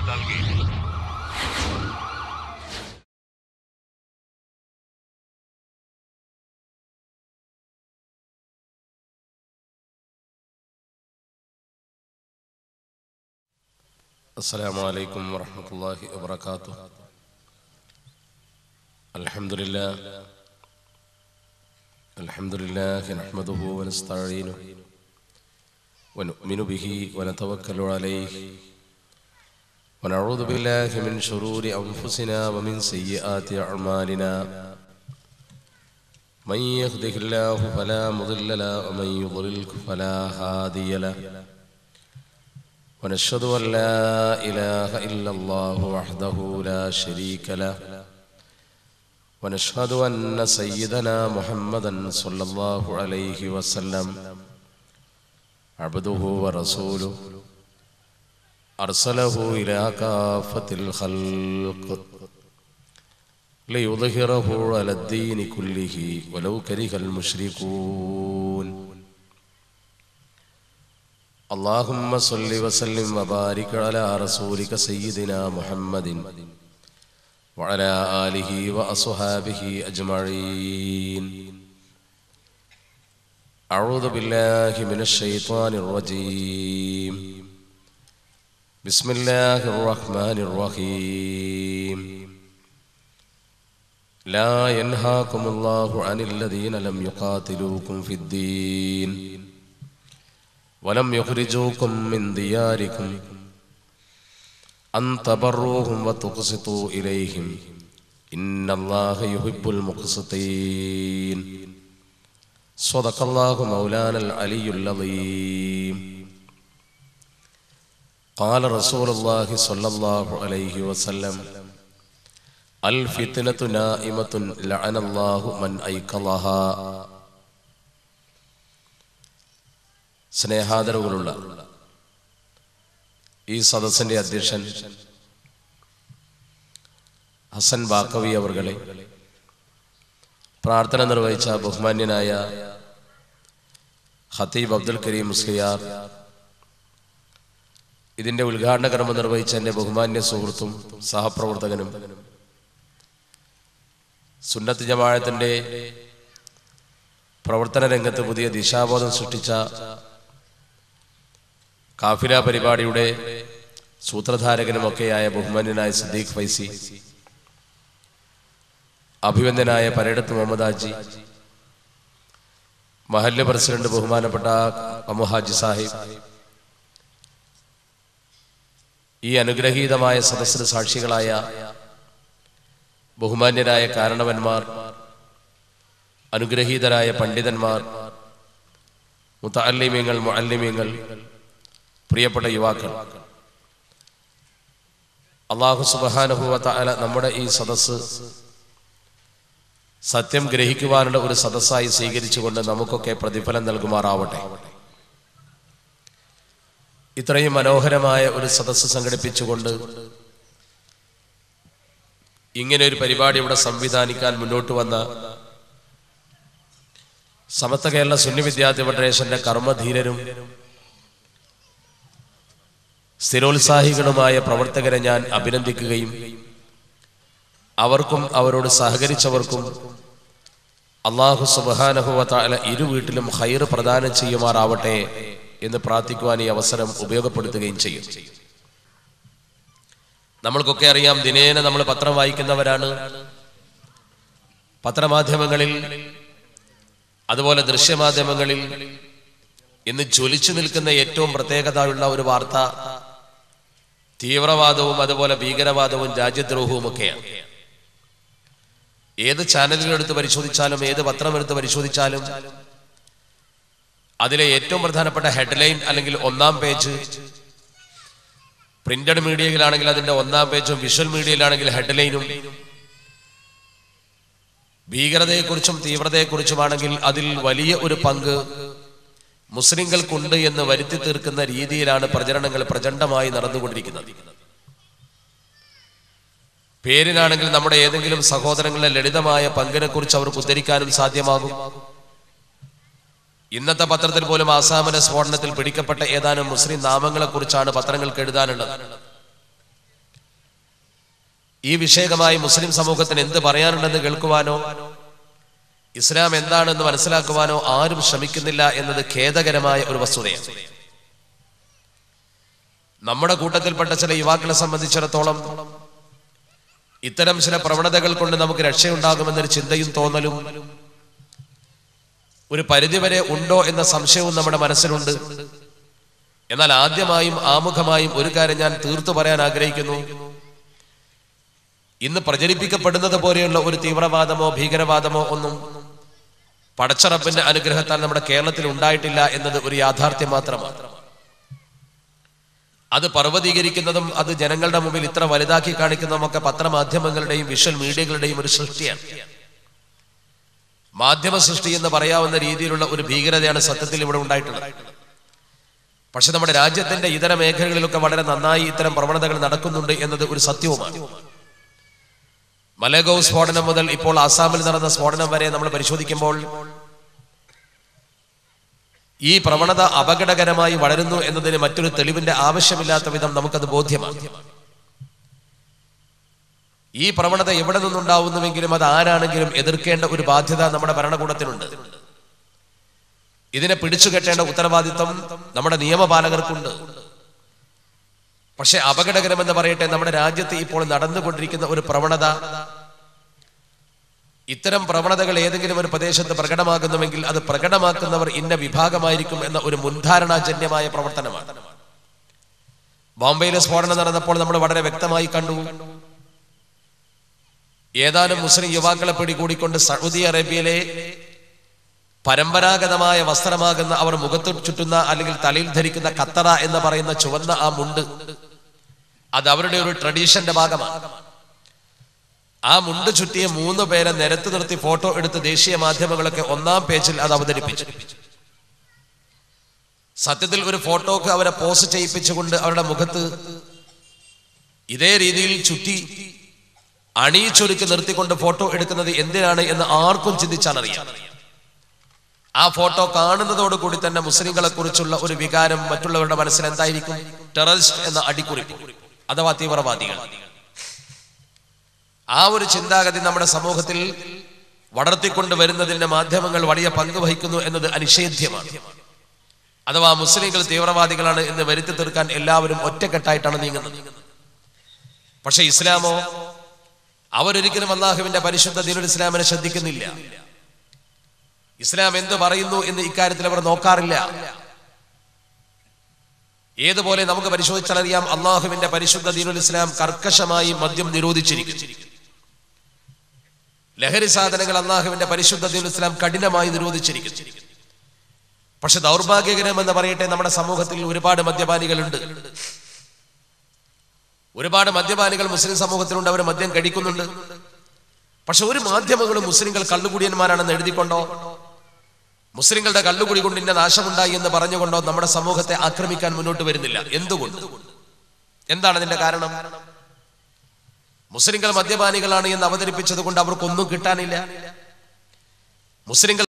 السلام عليكم ورحمة الله وبركاته. الحمد لله نحمده ونستعينه ونؤمن به ونتوكل عليه ونعوذ بالله من شرور أنفسنا ومن سيئات أعمالنا. من يهده الله فلا مضل له ومن يضلل فلا هادي له. ونشهد أن لا إله إلا الله وحده لا شريك له. ونشهد أن سيدنا محمدا صلى الله عليه وسلم عبده ورسوله أرسله إلى كافة الخلق ليظهره على الدين كله ولو كره المشركون. اللهم صل وسلم وبارك على رسولك سيدنا محمد وعلى آله وأصحابه أجمعين. أعوذ بالله من الشيطان الرجيم. بسم الله الرحمن الرحيم. لا ينهاكم الله عن الذين لم يقاتلوكم في الدين ولم يخرجوكم من دياركم أن تبروهم وتقسطوا إليهم إن الله يحب المقسطين. صدق الله مولانا العلي العظيم. قال رسول الله صلى الله عليه وسلم الفتنة نائمة لعن الله من أيقظها. സ്നേഹാദരവുകളുള്ള ഈ സദസ്സിന്റെ അധ്യക്ഷൻ ഹസൻ ബാക്കവി അവർകളെ, പ്രാർത്ഥന നിർവഹിച്ച ബഹുമാന്യനായ ഖതീബ് അബ്ദുൽ കരീം മുസ്ലിയാർ, ഇതിന്റെ ഉദ്ഘാടന കർമ്മം നിർവഹിച്ച എന്റെ ബഹുമാന്യ സുഹൃത്തും സഹപ്രവർത്തകനും സുന്നത്ത് ജമാഅത്തിന്റെ പ്രവർത്തന രംഗത്ത് പുതിയ ദിശാബോധം സൃഷ്ടിച്ച കാഫില പരിപാടിയുടെ സൂത്രധാരകനുമൊക്കെയായ ബഹുമാന്യനായ സിദ്ദീഖ് ഫൈസി, അഭിവന്ദനായ പരേടത്ത് മുഹമ്മദ് ഹാജി, മഹല്ല് പ്രസിഡന്റ് ബഹുമാനപ്പെട്ട അമുഹാജി സാഹിബ്, ഈ അനുഗ്രഹീതമായ സദസ്സിന് സാക്ഷികളായ ബഹുമാന്യരായ കാരണവന്മാർ, അനുഗ്രഹീതരായ പണ്ഡിതന്മാർ, മുതഅല്ലിമീങ്ങൾ, മുഅല്ലിമീങ്ങൾ, പ്രിയപ്പെട്ട യുവാക്കൾ, അല്ലാഹു സുബ്ഹാനഹു വ തആല നമ്മുടെ ഈ സദസ്സ് സത്യം ഗ്രഹിക്കുവാനുള്ള ഒരു സദസ്സായി സ്വീകരിച്ചുകൊണ്ട് നമുക്കൊക്കെ പ്രതിഫലം നൽകുമാറാവട്ടെ. ഇത്രയും മനോഹരമായ ഒരു സദസ്സ് സംഘടിപ്പിച്ചുകൊണ്ട് ഇങ്ങനെ ഒരു പരിപാടി ഇവിടെ സംവിധാനിക്കാൻ മുന്നോട്ട് വന്ന സമസ്ത കേരള സുന്നി വിദ്യാർത്ഥി ഫെഡറേഷന്റെ കർമ്മധീരരും സ്ഥിരോത്സാഹികളുമായ പ്രവർത്തകരെ ഞാൻ അഭിനന്ദിക്കുകയും അവർക്കും അവരോട് സഹകരിച്ചവർക്കും അല്ലാഹു സുബ്ഹാനഹു വ തആല ഇരു വീട്ടിലും ഖൈർ പ്രദാനം ചെയ്യുമാറാവട്ടെ എന്ന് പ്രാർത്ഥിക്കുവാൻ ഈ അവസരം ഉപയോഗപ്പെടുത്തുകയും ചെയ്യും. നമ്മൾക്കൊക്കെ അറിയാം, ദിനേന നമ്മൾ പത്രം വായിക്കുന്നവരാണ്. പത്രമാധ്യമങ്ങളിൽ അതുപോലെ ദൃശ്യമാധ്യമങ്ങളിൽ ഇന്ന് ജ്വലിച്ചു നിൽക്കുന്ന ഏറ്റവും പ്രത്യേകതയുള്ള ഒരു വാർത്ത തീവ്രവാദവും അതുപോലെ ഭീകരവാദവും രാജ്യദ്രോഹവും ഒക്കെയാണ്. ഏത് ചാനലുകളെടുത്ത് പരിശോധിച്ചാലും ഏത് പത്രമെടുത്ത് പരിശോധിച്ചാലും അതിലെ ഏറ്റവും പ്രധാനപ്പെട്ട ഹെഡ്ലൈൻ അല്ലെങ്കിൽ ഒന്നാം പേജ്, പ്രിന്റഡ് മീഡിയയിലാണെങ്കിൽ അതിന്റെ ഒന്നാം പേജും വിഷ്വൽ മീഡിയയിലാണെങ്കിൽ ഹെഡ്ലൈനും, ഭീകരതയെക്കുറിച്ചും തീവ്രതയെക്കുറിച്ചുമാണെങ്കിൽ അതിൽ വലിയ ഒരു പങ്ക് മുസ്ലിങ്ങൾക്കുണ്ട് എന്ന് വരുത്തി തീർക്കുന്ന രീതിയിലാണ് പ്രചരണങ്ങൾ പ്രചണ്ഡമായി നടന്നുകൊണ്ടിരിക്കുന്നത്. പേരിനാണെങ്കിൽ നമ്മുടെ ഏതെങ്കിലും സഹോദരങ്ങളുടെ ലളിതമായ പങ്കിനെ കുറിച്ച് അവർക്ക് ഉദ്ധരിക്കാനും സാധ്യമാകും. ഇന്നത്തെ പത്രത്തിൽ പോലും ആസാമിലെ സ്ഫോടനത്തിൽ പിടിക്കപ്പെട്ട ഏതാനും മുസ്ലിം നാമങ്ങളെ കുറിച്ചാണ് പത്രങ്ങൾക്ക് എഴുതാനുള്ളത്. ഈ വിഷയകമായി മുസ്ലിം സമൂഹത്തിന് എന്ത് പറയാനുണ്ടെന്ന് കേൾക്കുവാനോ ഇസ്ലാം എന്താണെന്ന് മനസ്സിലാക്കുവാനോ ആരും ശ്രമിക്കുന്നില്ല എന്നത് ഖേദകരമായ ഒരു വസ്തുതയാണ്. നമ്മുടെ കൂട്ടത്തിൽപ്പെട്ട ചില യുവാക്കളെ സംബന്ധിച്ചിടത്തോളം ഇത്തരം ചില പ്രവണതകൾ കൊണ്ട് നമുക്ക് രക്ഷയുണ്ടാകുമെന്നൊരു ചിന്തയും തോന്നലും ഒരു പരിധിവരെ ഉണ്ടോ എന്ന സംശയവും നമ്മുടെ മനസ്സിലുണ്ട്. എന്നാൽ ആദ്യമായും ആമുഖമായും ഒരു കാര്യം ഞാൻ തീർത്തു പറയാൻ ആഗ്രഹിക്കുന്നു. ഇന്ന് പ്രചരിപ്പിക്കപ്പെടുന്നത് പോലെയുള്ള ഒരു തീവ്രവാദമോ ഭീകരവാദമോ ഒന്നും പടച്ചറപ്പിന്റെ അനുഗ്രഹത്താൽ നമ്മുടെ കേരളത്തിൽ ഉണ്ടായിട്ടില്ല എന്നത് ഒരു യാഥാർത്ഥ്യം മാത്രമാണ്. അത് പർവ്വതീകരിക്കുന്നതും അത് ജനങ്ങളുടെ മുമ്പിൽ ഇത്ര വലുതാക്കി കാണിക്കുന്നതുമൊക്കെ പത്രമാധ്യമങ്ങളുടെയും വിഷ്വൽ മീഡിയകളുടെയും ഒരു സൃഷ്ടിയാണ്. മാധ്യമ സൃഷ്ടി എന്ന് പറയാവുന്ന രീതിയിലുള്ള ഒരു ഭീകരതയാണ് സത്യത്തിൽ ഇവിടെ ഉണ്ടായിട്ടുള്ളത്. പക്ഷെ നമ്മുടെ രാജ്യത്തിന്റെ ഇതര മേഖലകളിലൊക്കെ വളരെ നന്നായി ഇത്തരം പ്രവണതകൾ നടക്കുന്നുണ്ട് എന്നത് ഒരു സത്യവുമാണ്. മലേഗാവ് സ്ഫോടനം മുതൽ ഇപ്പോൾ ആസാമിൽ നടന്ന സ്ഫോടനം വരെ നമ്മൾ പരിശോധിക്കുമ്പോൾ ഈ പ്രവണത അപകടകരമായി വളരുന്നു എന്നതിന് മറ്റൊരു തെളിവിന്റെ ആവശ്യമില്ലാത്ത വിധം നമുക്കത് ബോധ്യമാണ്. ഈ പ്രവണത എവിടെ നിന്നുണ്ടാവുന്നുവെങ്കിലും അത് ആരാണെങ്കിലും എതിർക്കേണ്ട ഒരു ബാധ്യത നമ്മുടെ ഭരണകൂടത്തിനുണ്ട്. ഇതിനെ പിടിച്ചുകെട്ടേണ്ട ഉത്തരവാദിത്വം നമ്മുടെ നിയമപാലകർക്കുണ്ട്. പക്ഷെ അപകടകരമെന്ന് പറയട്ടെ, നമ്മുടെ രാജ്യത്ത് ഇപ്പോൾ നടന്നുകൊണ്ടിരിക്കുന്ന ഒരു പ്രവണത, ഇത്തരം പ്രവണതകൾ ഏതെങ്കിലും ഒരു പ്രദേശത്ത് പ്രകടമാകുന്നുവെങ്കിൽ അത് പ്രകടമാക്കുന്നവർ ഇന്ന വിഭാഗമായിരിക്കും എന്ന ഒരു മുൻധാരണാജന്യമായ പ്രവർത്തനമാണ്. ബോംബെയിലെ സ്ഫോടനം നടന്നപ്പോൾ നമ്മൾ വളരെ വ്യക്തമായി കണ്ടു. ഏതാനും മുസ്ലിം യുവാക്കളെ പിടികൂടിക്കൊണ്ട് സൗദി അറേബ്യയിലെ പരമ്പരാഗതമായ വസ്ത്രമാകുന്ന അവർ മുഖത്ത് ചുറ്റുന്ന അല്ലെങ്കിൽ തലയിൽ ധരിക്കുന്ന ഖത്തറ എന്ന് പറയുന്ന ചുവന്ന ആ മുണ്ട്, അത് അവരുടെ ഒരു ട്രഡീഷന്റെ ഭാഗമാണ്. ആ മുണ്ട് ചുറ്റിയ 3 പേരെ നിരത്ത് നിർത്തി ഫോട്ടോ എടുത്ത് ദേശീയ മാധ്യമങ്ങളൊക്കെ 1-ാം പേജിൽ അത് അവതരിപ്പിച്ചു. സത്യത്തിൽ ഒരു ഫോട്ടോക്ക് അവരെ പോസ്റ്റ് ചെയ്യിപ്പിച്ചുകൊണ്ട് അവരുടെ മുഖത്ത് ഇതേ രീതിയിൽ ചുറ്റി അണിയിച്ചൊരുക്കി നിർത്തിക്കൊണ്ട് ഫോട്ടോ എടുക്കുന്നത് എന്തിനാണ് എന്ന് ആർക്കും ചിന്തിച്ചാൽ അറിയാം. ആ ഫോട്ടോ കാണുന്നതോടുകൂടി തന്നെ മുസ്ലിങ്ങളെ കുറിച്ചുള്ള ഒരു വികാരം മറ്റുള്ളവരുടെ മനസ്സിൽ എന്തായിരിക്കും? ടെററിസ്റ്റ് എന്ന അടിക്കുറിപ്പ് അഥവാ തീവ്രവാദികൾ. ആ ഒരു ചിന്താഗതി നമ്മുടെ സമൂഹത്തിൽ വളർത്തിക്കൊണ്ടുവരുന്നതിന് മാധ്യമങ്ങൾ വലിയ പങ്ക് വഹിക്കുന്നു എന്നത് അനിഷേധ്യമാണ്. അഥവാ മുസ്ലിങ്ങൾ തീവ്രവാദികളാണ് എന്ന് വരുത്തി തീർക്കാൻ എല്ലാവരും ഒറ്റക്കെട്ടായിട്ടാണ് നീങ്ങുന്നത്. പക്ഷെ ഇസ്ലാമോ, അവരൊരിക്കലും അല്ലാഹുവിന്റെ പരിശുദ്ധ ദീനുൽ ഇസ്ലാമിനെ ശ്രദ്ധിക്കുന്നില്ല. ഇസ്ലാം എന്ത് പറയുന്നു എന്ന് ഇക്കാര്യത്തിൽ അവർ നോക്കാറില്ല. ഏതുപോലെ നമുക്ക് പരിശോധിച്ചാൽ അറിയാം, അല്ലാഹുവിന്റെ പരിശുദ്ധ ദീനുൽ ഇസ്ലാം കർക്കശമായി മദ്യം നിരോധിച്ചിരിക്കുന്നു. ലഹരി സാധനങ്ങൾ അല്ലാഹുവിന്റെ പരിശുദ്ധ ദീനുൽ ഇസ്ലാം കഠിനമായി നിരോധിച്ചിരിക്കുന്നു. പക്ഷെ ദൗർഭാഗ്യകരമെന്ന് പറയട്ടെ, നമ്മുടെ സമൂഹത്തിൽ ഒരുപാട് മദ്യപാനികളുണ്ട്. ഒരുപാട് മദ്യപാനികൾ മുസ്ലിം സമൂഹത്തിലുണ്ട്. അവർ മദ്യം കഴിക്കുന്നുണ്ട്. പക്ഷെ ഒരു മാധ്യമങ്ങളും മുസ്ലിങ്ങൾ കള്ളുകുടിയന്മാരാണെന്ന് എഴുതിക്കൊണ്ടോ മുസ്ലിങ്ങളുടെ കള്ളുകുടി കൊണ്ട് ഇന്ന നാശമുണ്ടായി എന്ന് പറഞ്ഞുകൊണ്ടോ നമ്മുടെ സമൂഹത്തെ ആക്രമിക്കാൻ മുന്നോട്ട് വരുന്നില്ല. എന്തുകൊണ്ട്? എന്താണ് അതിന്റെ കാരണം? മുസ്ലിങ്ങൾ മദ്യപാനികളാണ് എന്ന് അവതരിപ്പിച്ചത് കൊണ്ട് അവർക്കൊന്നും കിട്ടാനില്ല. മുസ്ലിങ്ങൾ